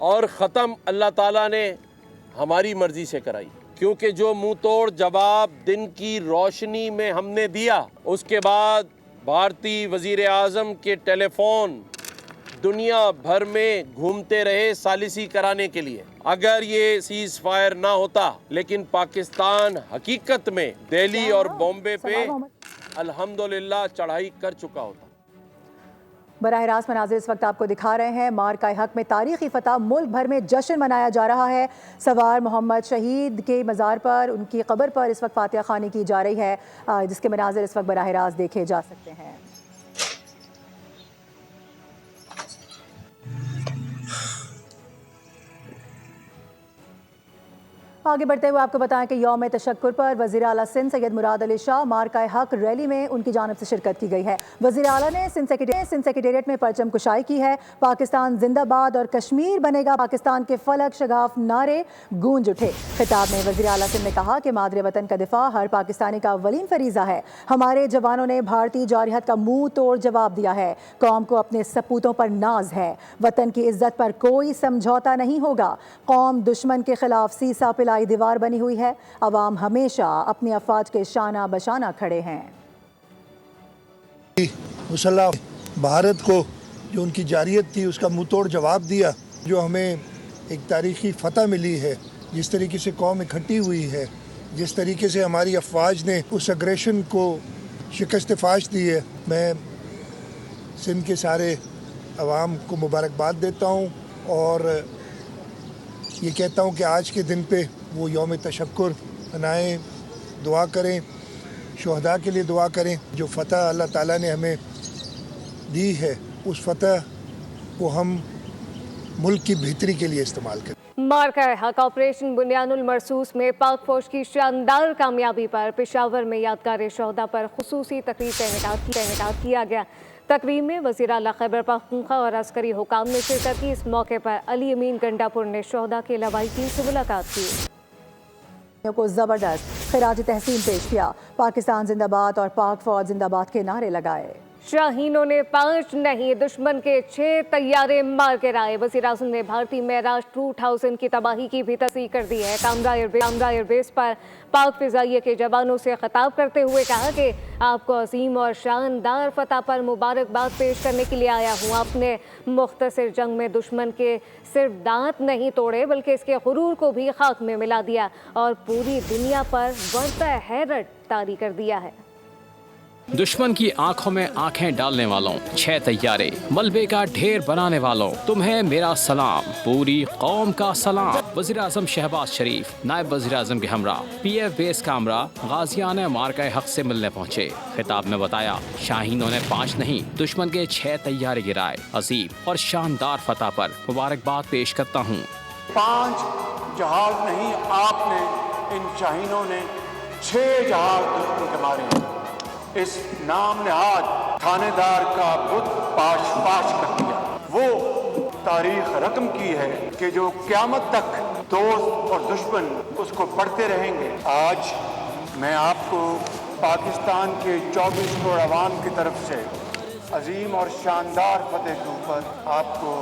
اور ختم اللہ تعالیٰ نے ہماری مرضی سے کرائی، کیونکہ جو منہ توڑ جواب دن کی روشنی میں ہم نے دیا، اس کے بعد بھارتی وزیر اعظم کے ٹیلی فون دنیا بھر میں گھومتے رہے ثالثی کرانے کے لیے۔ اگر یہ سیز فائر نہ ہوتا، لیکن پاکستان حقیقت میں دہلی اور بامبے پہ الحمدللہ چڑھائی کر چکا ہوتا۔ براہ راست مناظر اس وقت آپ کو دکھا رہے ہیں۔ مارکہ حق میں تاریخی فتح، ملک بھر میں جشن منایا جا رہا ہے۔ سوار محمد شہید کے مزار پر، ان کی قبر پر اس وقت فاتحہ خوانی کی جا رہی ہے، جس کے مناظر اس وقت براہ راست دیکھے جا سکتے ہیں۔ آگے بڑھتے ہوئے آپ کو بتائیں کہ یوم تشکر پر وزیر اعلیٰ سندھ سید مراد علی شاہ مارکہ حق ریلی میں ان کی جانب سے شرکت کی گئی ہے۔ وزیر اعلیٰ نے سندھ سیکریٹریٹ میں پرچم کشائی کی ہے۔ پاکستان زندہ باد اور کشمیر بنے گا پاکستان کے فلک شگاف نعرے گونج اٹھے۔ خطاب میں وزیر اعلیٰ سندھ نے کہا کہ مادر وطن کا دفاع ہر پاکستانی کا اولین فریضہ ہے۔ ہمارے جوانوں نے بھارتی جارحیت کا منہ توڑ جواب دیا ہے۔ قوم کو اپنے سپوتوں پر ناز ہے۔ وطن کی عزت پر کوئی سمجھوتا نہیں ہوگا۔ قوم دشمن کے خلاف سیسا پلائی دیوار بنی ہوئی ہے۔ عوام ہمیشہ اپنی افواج کے شانہ بشانہ کھڑے ہیں۔ مسلح بھارت کو جو ان کی جارحیت تھی اس کا منہ توڑ جواب دیا، جو ہمیں ایک تاریخی فتح ملی ہے، جس طریقے سے قوم اکٹھی ہوئی ہے، جس طریقے سے ہماری افواج نے اس اگریشن کو شکست فاش دی ہے، میں سندھ کے سارے عوام کو مبارکباد دیتا ہوں اور یہ کہتا ہوں کہ آج کے دن پہ وہ یوم تشکر منائیں، دعا کریں، شہداء کے لیے دعا کریں۔ جو فتح اللہ تعالیٰ نے ہمیں دی ہے، اس فتح کو ہم ملک کی بہتری کے لیے استعمال کریں۔ مارکہ حق آپریشن بنیان المرصوص میں پاک فوج کی شاندار کامیابی پر پشاور میں یادگار شہداء پر خصوصی تقریب کا انعقاد کیا گیا۔ تقریب میں وزیر اعلیٰ خیبر پختونخوا اور عسکری حکام نے شرکت کی۔ اس موقع پر علی امین گنڈا پور نے شہداء کے لواحقین سے ملاقات کی، کو زبردست خراج تحسین پیش کیا۔ پاکستان زندہ باد اور پاک فوج زندہ باد کے نعرے لگائے۔ شاہینوں نے 5 نہیں دشمن کے 6 طیارے مار کے رائے۔ وزیر اعظم نے بھارتی معراج 2000 کی تباہی کی بھی تصدیق کر دی ہے۔ کامرا ایئر بیس پر پاک فضائیہ کے جوانوں سے خطاب کرتے ہوئے کہا کہ آپ کو عظیم اور شاندار فتح پر مبارکباد پیش کرنے کے لیے آیا ہوں۔ آپ نے مختصر جنگ میں دشمن کے صرف دانت نہیں توڑے بلکہ اس کے غرور کو بھی خاک میں ملا دیا اور پوری دنیا پر ورطہ حیرت طاری کر دیا ہے۔ دشمن کی آنکھوں میں آنکھیں ڈالنے والوں، 6 طیارے، ملبے کا ڈھیر بنانے والوں، تمہیں میرا سلام، پوری قوم کا سلام۔ وزیر اعظم شہباز شریف نائب وزیر اعظم کے ہمراہ پی ایف بیس کامرا غازیان مارکہ حق سے ملنے پہنچے۔ خطاب میں بتایا شاہینوں نے 5 نہیں دشمن کے 6 طیارے گرائے۔ عظیم اور شاندار فتح پر مبارکباد پیش کرتا ہوں۔ 5 جہاز نہیں، آپ نے ان شاہینوں نے 6 جہاز دشمن کے مارے ہیں۔ اس نام نہاد تھانے دار کا بت پاش کر دیا۔ وہ تاریخ رقم کی ہے کہ جو قیامت تک دوست اور دشمن اس کو پڑھتے رہیں گے۔ آج میں آپ کو پاکستان کے 24 کروڑ عوام کی طرف سے عظیم اور شاندار فتح کے اوپر آپ کو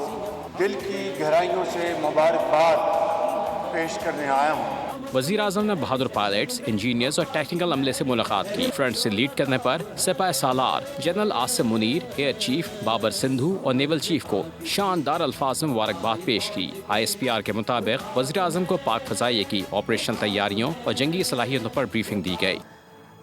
دل کی گہرائیوں سے مبارکباد پیش کرنے آیا ہوں۔ وزیر اعظم نے بہادر پائلٹس، انجینئرز اور ٹیکنیکل عملے سے ملاقات کی۔ فرنٹ سے لیڈ کرنے پر سپاہ سالار general Asim Munir, air chief Babar Sidhu اور نیول چیف کو شاندار الفاظ میں مبارکباد پیش کی۔ آئی ایس پی آر کے مطابق وزیر اعظم کو پاک فضائیہ کی آپریشنل تیاریوں اور جنگی صلاحیتوں پر بریفنگ دی گئی۔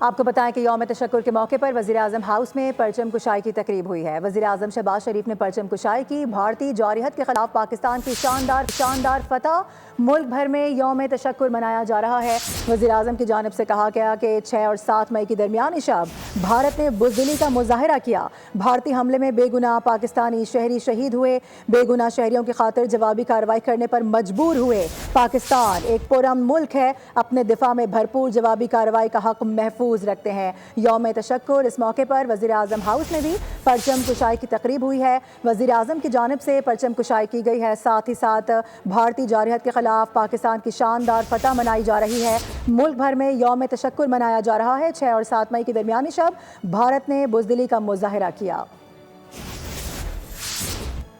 آپ کو بتائیں کہ یوم تشکر کے موقع پر وزیر اعظم ہاؤس میں پرچم کشائی کی تقریب ہوئی ہے۔ وزیر اعظم شہباز شریف نے پرچم کشائی کی۔ بھارتی جارحیت کے خلاف پاکستان کی شاندار فتح، ملک بھر میں یوم تشکر منایا جا رہا ہے۔ وزیر اعظم کی جانب سے کہا گیا کہ 6 اور 7 مئی کی درمیانی شب بھارت نے بزدلی کا مظاہرہ کیا۔ بھارتی حملے میں بے گناہ پاکستانی شہری شہید ہوئے، بے گناہ شہریوں کی خاطر جوابی کارروائی کرنے پر مجبور ہوئے۔ پاکستان ایک پرامن ملک ہے، اپنے دفاع میں بھرپور جوابی کارروائی کا حق محفوظ رکھتے ہیں۔ یوم تشکر اس موقع پر وزیر اعظم ہاؤس میں بھی پرچم کشائی کی تقریب ہوئی ہے۔ وزیر اعظم کی جانب سے پرچم کشائی کی گئی ہے، ساتھ ہی ساتھ بھارتی جارحیت کے خلاف پاکستان کی شاندار فتح منائی جا رہی ہے۔ ملک بھر میں یوم تشکر منایا جا رہا ہے۔ 6 اور 7 مئی کی درمیانی شب بھارت نے بزدلی کا مظاہرہ کیا۔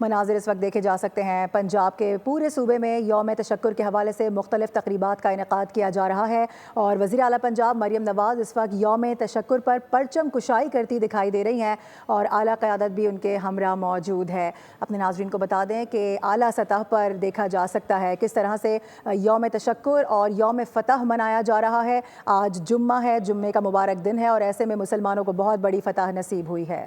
مناظر اس وقت دیکھے جا سکتے ہیں پنجاب کے پورے صوبے میں یوم تشکر کے حوالے سے مختلف تقریبات کا انعقاد کیا جا رہا ہے اور وزیر اعلیٰ پنجاب مریم نواز اس وقت یوم تشکر پر پرچم کشائی کرتی دکھائی دے رہی ہیں اور اعلیٰ قیادت بھی ان کے ہمراہ موجود ہے۔ اپنے ناظرین کو بتا دیں کہ اعلیٰ سطح پر دیکھا جا سکتا ہے کس طرح سے یوم تشکر اور یوم فتح منایا جا رہا ہے۔ آج جمعہ ہے، جمعے کا مبارک دن ہے اور ایسے میں مسلمانوں کو بہت بڑی فتح نصیب ہوئی ہے۔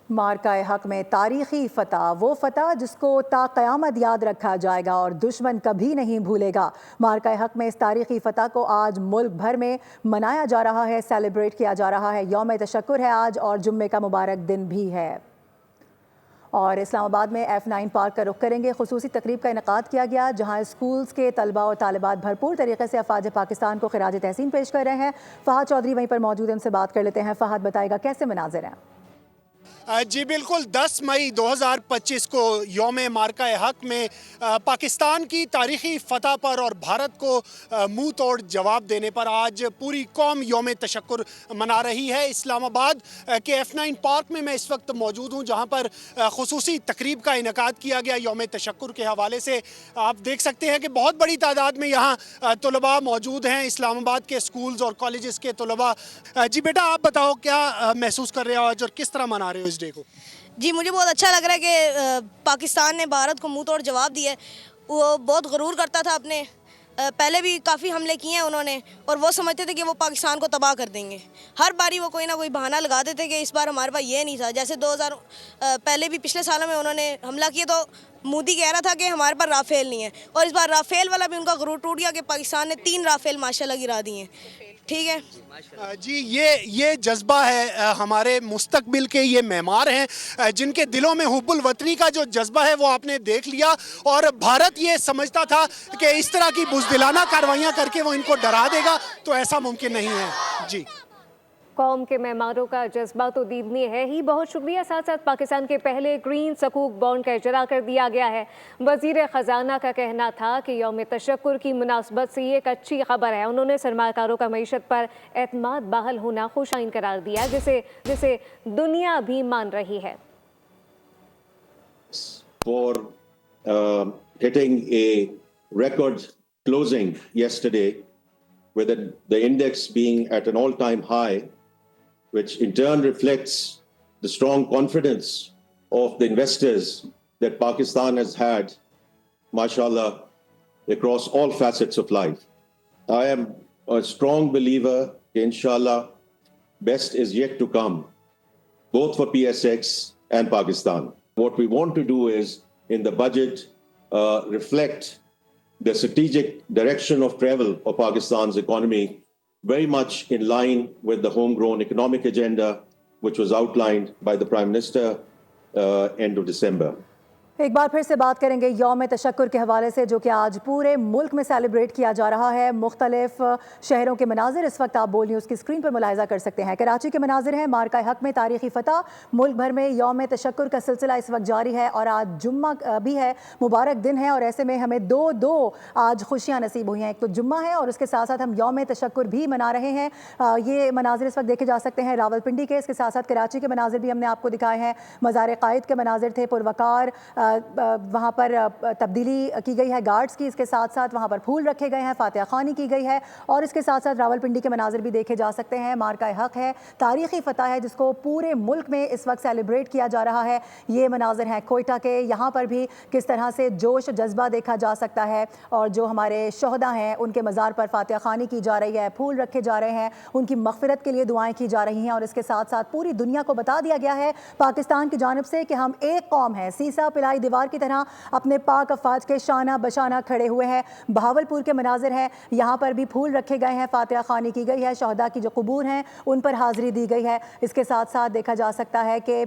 مارکہ حق میں تاریخی فتح، وہ فتح جس کو تا قیامت یاد رکھا جائے گا اور دشمن کبھی نہیں بھولے گا۔ مارکہ حق میں اس تاریخی فتح کو آج ملک بھر میں منایا جا رہا ہے، سیلیبریٹ کیا جا رہا ہے۔ یوم تشکر ہے آج اور جمعے کا مبارک دن بھی ہے۔ اور اسلام آباد میں F9 پارک کا رخ کریں گے۔ خصوصی تقریب کا انعقاد کیا گیا جہاں اسکولز کے طلبہ اور طالبات بھرپور طریقے سے افواج پاکستان کو خراج تحسین پیش کر رہے ہیں۔ فہد چودھری وہیں پر موجود ہیں، ان سے بات کر لیتے ہیں۔ فہد بتائے گا کیسے مناظر ہیں؟ جی بالکل، 10 مئی 2025 کو یوم مارکہ حق میں پاکستان کی تاریخی فتح پر اور بھارت کو منہ توڑ جواب دینے پر آج پوری قوم یوم تشکر منا رہی ہے۔ اسلام آباد کے F9 پارک میں اس وقت موجود ہوں جہاں پر خصوصی تقریب کا انعقاد کیا گیا یوم تشکر کے حوالے سے۔ آپ دیکھ سکتے ہیں کہ بہت بڑی تعداد میں یہاں طلباء موجود ہیں، اسلام آباد کے اسکولز اور کالجز کے طلباء۔ جی بیٹا آپ بتاؤ کیا محسوس کر رہے ہو آج اور کس طرح منا رہے ہو ڈے کو؟ جی مجھے بہت اچھا لگ رہا ہے کہ پاکستان نے بھارت کو منہ توڑ جواب دیا ہے۔ وہ بہت غرور کرتا تھا اپنے، پہلے بھی کافی حملے کیے ہیں انہوں نے اور وہ سمجھتے تھے کہ وہ پاکستان کو تباہ کر دیں گے۔ ہر باری وہ کوئی نہ کوئی بہانہ لگاتے تھے کہ اس بار ہمارے پاس یہ نہیں تھا۔ جیسے 2000 پہلے بھی پچھلے سالوں میں انہوں نے حملہ کیا تو مودی کہہ رہا تھا کہ ہمارے پاس رافیل نہیں ہے اور اس بار رافیل والا بھی ان کا غرور ٹوٹ گیا کہ پاکستان نے 3 رافیل ماشاءاللہ گرا دیے ہیں۔ ٹھیک ہے جی، یہ جذبہ ہے ہمارے مستقبل کے، یہ معمار ہیں جن کے دلوں میں حب الوطنی کا جو جذبہ ہے وہ آپ نے دیکھ لیا اور بھارت یہ سمجھتا تھا کہ اس طرح کی بزدلانہ کاروائیاں کر کے وہ ان کو ڈرا دے گا، تو ایسا ممکن نہیں ہے۔ جی قوم کے معماروں کا جذبہ تو دیدنی ہے ہی۔ بہت شکریہ۔ ساتھ ساتھ پاکستان کے پہلے گرین سکوک بانڈ کا اجرا کر دیا گیا ہے۔ وزیر خزانہ کا کہنا تھا کہ یوم تشکر کی مناسبت سے یہ ایک اچھی خبر ہے۔ انہوں نے سرمایہ کاروں کا معیشت پر اعتماد بحال ہونا خوش آئند قرار دیا جسے دنیا بھی مان رہی ہے۔ For hitting a record closing yesterday with the index being at an all-time high, which in turn reflects the strong confidence of the investors that Pakistan has had, mashallah, across all facets of life. I am a strong believer, inshallah, best is yet to come, both for PSX and Pakistan. What we want to do is, in the budget, reflect the strategic direction of travel of Pakistan's economy, very much in line with the homegrown economic agenda, which was outlined by the Prime Minister end of December. ایک بار پھر سے بات کریں گے یوم تشکر کے حوالے سے جو کہ آج پورے ملک میں سیلیبریٹ کیا جا رہا ہے۔ مختلف شہروں کے مناظر اس وقت آپ بول نیوز کی اسکرین پر ملاحظہ کر سکتے ہیں۔ کراچی کے مناظر ہیں، مارکہ حق میں تاریخی فتح، ملک بھر میں یوم تشکر کا سلسلہ اس وقت جاری ہے اور آج جمعہ بھی ہے، مبارک دن ہے اور ایسے میں ہمیں دو آج خوشیاں نصیب ہوئی ہیں۔ ایک تو جمعہ ہے اور اس کے ساتھ ساتھ ہم یوم تشکر بھی منا رہے ہیں۔ یہ مناظر اس وقت دیکھے جا سکتے ہیں راول پنڈی کے، اس کے ساتھ ساتھ کراچی کے مناظر بھی ہم نے آپ کو دکھائے ہیں۔ مزار قائد کے مناظر تھے پروقار، وہاں پر تبدیلی کی گئی ہے گارڈز کی، اس کے ساتھ ساتھ وہاں پر پھول رکھے گئے ہیں، فاتحہ خوانی کی گئی ہے اور اس کے ساتھ ساتھ راول پنڈی کے مناظر بھی دیکھے جا سکتے ہیں۔ مارکہ حق ہے، تاریخی فتح ہے جس کو پورے ملک میں اس وقت سیلیبریٹ کیا جا رہا ہے۔ یہ مناظر ہیں کوئٹہ کے، یہاں پر بھی کس طرح سے جوش جذبہ دیکھا جا سکتا ہے اور جو ہمارے شہداء ہیں ان کے مزار پر فاتحہ خوانی کی جا رہی ہے، پھول رکھے جا رہے ہیں، ان کی مغفرت کے لیے دعائیں کی جا رہی ہیں اور اس کے ساتھ ساتھ پوری دنیا کو بتا دیا گیا ہے پاکستان کی جانب سے کہ ہم ایک قوم ہیں، سیسا پلائی فضائی دیوار کی طرح اپنے پاک افواج کے شانہ بشانہ کھڑے ہوئے ہیں۔ بہاولپور کے مناظر ہیں، یہاں پر بھی پھول رکھے گئے ہیں، فاتحہ خوانی کی گئی ہے، شہداء کی جو قبور ہیں ان پر حاضری دی گئی ہے۔ اس کے ساتھ ساتھ دیکھا جا سکتا ہے کہ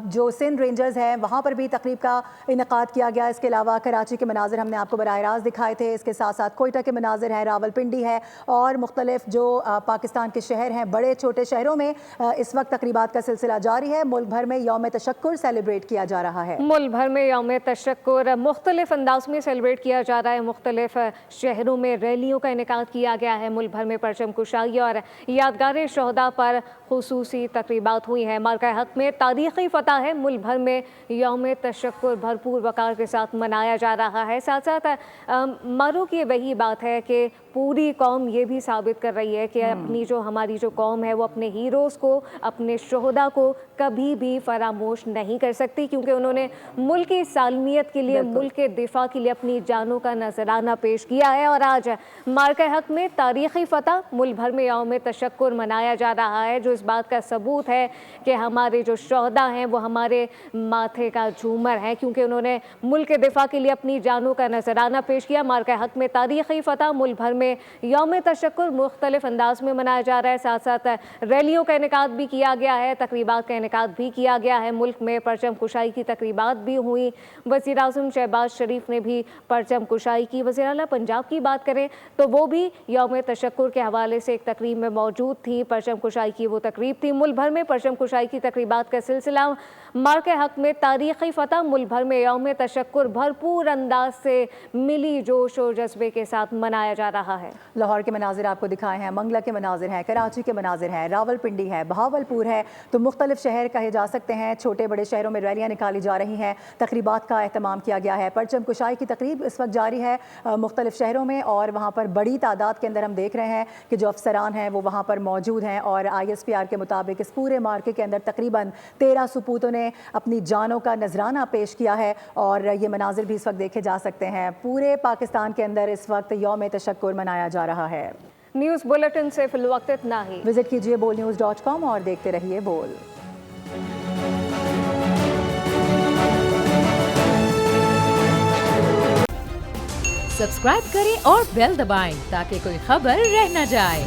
جو سندھ رینجرز ہیں وہاں پر بھی تقریب کا انعقاد کیا گیا۔ اس کے علاوہ کراچی کے مناظر ہم نے آپ کو براہ راست دکھائے تھے، اس کے ساتھ ساتھ کوئٹہ کے مناظر ہیں، راولپنڈی ہے اور مختلف جو پاکستان کے شہر ہیں، بڑے چھوٹے شہروں میں اس وقت تقریبات کا سلسلہ جاری ہے۔ ملک بھر میں یوم تشکر سیلیبریٹ کیا جا رہا ہے۔ ملک بھر میں یوم تشکر مختلف انداز میں سیلیبریٹ کیا جا رہا ہے، مختلف شہروں میں ریلیوں کا انعقاد کیا گیا ہے، ملک بھر میں پرچم کشائی اور یادگار شہداء پر خصوصی تقریبات ہوئی ہیں۔ مارکہ حق میں تاریخی فتح ہے، ملک بھر میں یوم تشکر بھرپور وقار کے ساتھ منایا جا رہا ہے۔ ساتھ ساتھ مارو کی وہی بات ہے کہ پوری قوم یہ بھی ثابت کر رہی ہے کہ اپنی جو ہماری جو قوم ہے وہ اپنے ہیروز کو، اپنے شہداء کو کبھی بھی فراموش نہیں کر سکتی، کیونکہ انہوں نے ملک کی سالمیت کے لیے، ملک کے دفاع کے لیے اپنی جانوں کا نذرانہ پیش کیا ہے۔ اور آج مارکہ حق میں تاریخی فتح، ملک بھر میں یوم تشکر منایا جا رہا ہے، جو اس بات کا ثبوت ہے کہ ہمارے جو شہداء ہیں وہ ہمارے ماتھے کا جھومر ہیں، کیونکہ انہوں نے ملک کے دفاع کے لیے اپنی جانوں کا نذرانہ پیش کیا۔ مارکہ حق میں تاریخی فتح، ملک بھر میں یوم تشکر مختلف انداز میں منایا جا رہا ہے، ساتھ ساتھ ریلیوں کا انعقاد بھی کیا گیا ہے، تقریبات کا انعقاد بھی کیا گیا ہے، ملک میں پرچم کشائی کی تقریبات بھی ہوئی۔ وزیر اعظم شہباز شریف نے بھی پرچم کشائی کی۔ وزیر اعلیٰ پنجاب کی بات کریں تو وہ بھی یوم تشکر کے حوالے سے ایک تقریب میں موجود تھی، پرچم کشائی کی وہ تقریب تھی۔ ملک بھر میں پرچم کشائی کی تقریبات کا سلسلہ، مارکہ حق میں تاریخی فتح، ملک بھر میں یوم تشکر بھرپور انداز سے ملی جوش و جذبے کے ساتھ منایا جا رہا ہے۔ لاہور کے مناظر آپ کو دکھائے ہیں، منگلہ کے مناظر ہیں، کراچی کے مناظر ہیں، راولپنڈی ہے، بہاولپور ہے، تو مختلف شہر کہے جا سکتے ہیں، چھوٹے بڑے شہروں میں ریلیاں نکالی جا رہی ہیں، تقریبات کا اہتمام کیا گیا ہے۔ پرچم کشائی کی تقریب اس وقت جاری ہے مختلف شہروں میں، اور وہاں پر بڑی تعداد کے اندر ہم دیکھ رہے ہیں کہ جو افسران ہیں وہ وہاں پر موجود ہیں، اور ISPR کے مطابق اس پورے مارکے کے اندر تقریباً 13 سپوتوں نے اپنی جانوں کا نذرانہ پیش کیا ہے، اور یہ مناظر بھی اس وقت دیکھے جا سکتے ہیں۔ پورے پاکستان کے اندر اس وقت یوم تشکر منایا جا رہا ہے۔ نیوز بلیٹن سے فی الوقت اتنا ہی۔ وزٹ کیجیے bolnews.com اور دیکھتے رہیے بول۔ سبسکرائب کریں اور بیل دبائیں تاکہ کوئی خبر رہ نہ جائے۔